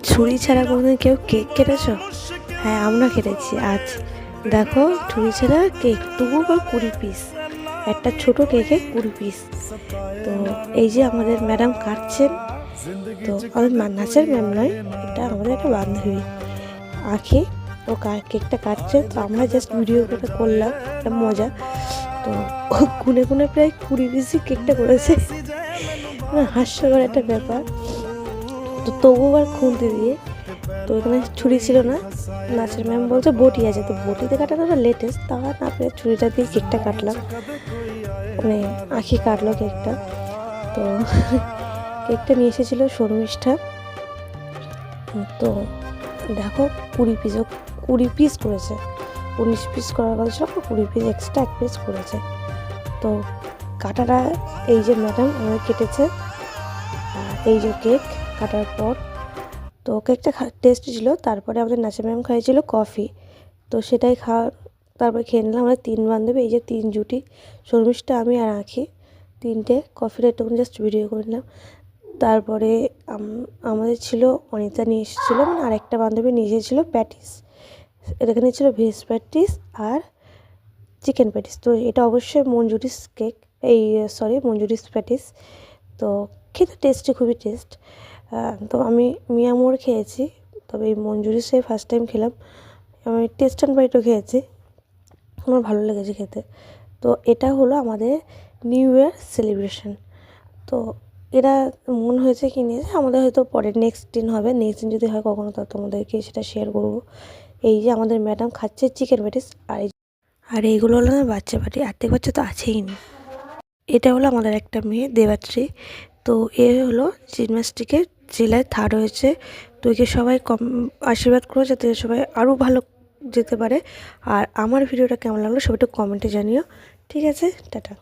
ছুরি ছাড়া কোনোদিন কেউ কেক কেটেছো? হ্যাঁ, আমরা কেটেছি। আজ দেখো ছুরি ছাড়া কেক, তবুও বা 20 পিস, একটা ছোট কেকে 20 পিস। তো এই যে আমাদের ম্যাডাম কাটছেন, তো আমাদের নাচের ম্যাম নয়, এটা আমাদের একটা বান্ধবী আঁখি, ও কেকটা কাটছে। তো আমরা জাস্ট ভিডিও করে করলাম, একটা মজা। তো ও গুনে গুনে প্রায় 20 পিসই কেকটা করেছে, হাস্যকর একটা ব্যাপার। তো তবুও আর খুন্তি দিয়ে, তো এখানে ছুরি ছিল না, নাচের ম্যাম বলছে বটি আছে, তো বটিতে কাটানোটা লেটেস্ট, তা না পেরে ছুরিটা দিয়ে কেকটা কাটলাম, মানে আঁখি কাটলো কেকটা। তো কেকটা নিয়ে এসেছিলো শর্মিষ্ঠা। তো দেখো 20 পিস করেছে, 19 পিস করার কথা ছিল, 20 পিস এক্সট্রা 1 পিস করেছে। তো কাটাটা এই যে ম্যাডাম আমাদের কেটেছে, এই যে কেক কাটার পর, তো কেকটা টেস্ট ছিল। তারপরে আমাদের নাচের ম্যাম খাইয়েছিল কফি, তো সেটাই তারপরে খেয়ে নিলাম আমরা 3 বান্ধবী, এই যে 3 জুটি, শর্মিষ্ঠা, আমি আর আঁখি, 3টে কফির একটুখানি জাস্ট ভিডিও করে নিলাম। তারপরে আমাদের ছিল অনিতা নিয়ে এসেছিলো, মানে আরেকটা বান্ধবী নিয়ে এসেছিলো প্যাটিস, এখানে ছিল ভেজ প্যাটিস আর চিকেন প্যাটিস। তো এটা অবশ্যই মঞ্জুরিস কেক, মঞ্জুরিস প্যাটিস। তো খেতে টেস্টি, খুবই টেস্ট। তো আমি মিয়ামোর খেয়েছি, তবে এই মঞ্জুরিসে ফার্স্ট টাইম খেলাম। আমি টেস্ট অ্যান্ড বাইটও খেয়েছি, আমার ভালো লেগেছে খেতে। তো এটা হলো আমাদের নিউ ইয়ার সেলিব্রেশন। তো এরা মন হয়েছে কি নিয়েছে, আমাদের হয়তো পরে নেক্সট দিন হবে, নেক্সট দিন যদি হয় কখনো, তা তোমাদেরকে সেটা শেয়ার করবো। এই যে আমাদের ম্যাডাম খাচ্ছে চিকেন প্যাটিস, আর এইগুলো হলো না বাচ্চা পার্টি, আর্ধেক বাচ্চা তো আছেই না। এটা হলো আমাদের একটা মেয়ে দেবাত্রী, তো এ হলো জিমন্যাস্টিকের জেলায় 3rd হয়েছে। তো একে সবাই আশীর্বাদ করো যাতে সবাই আরও ভালো যেতে পারে। আর আমার ভিডিওটা কেমন লাগলো সবাই একটু কমেন্টে জানিও। ঠিক আছে, টাটা।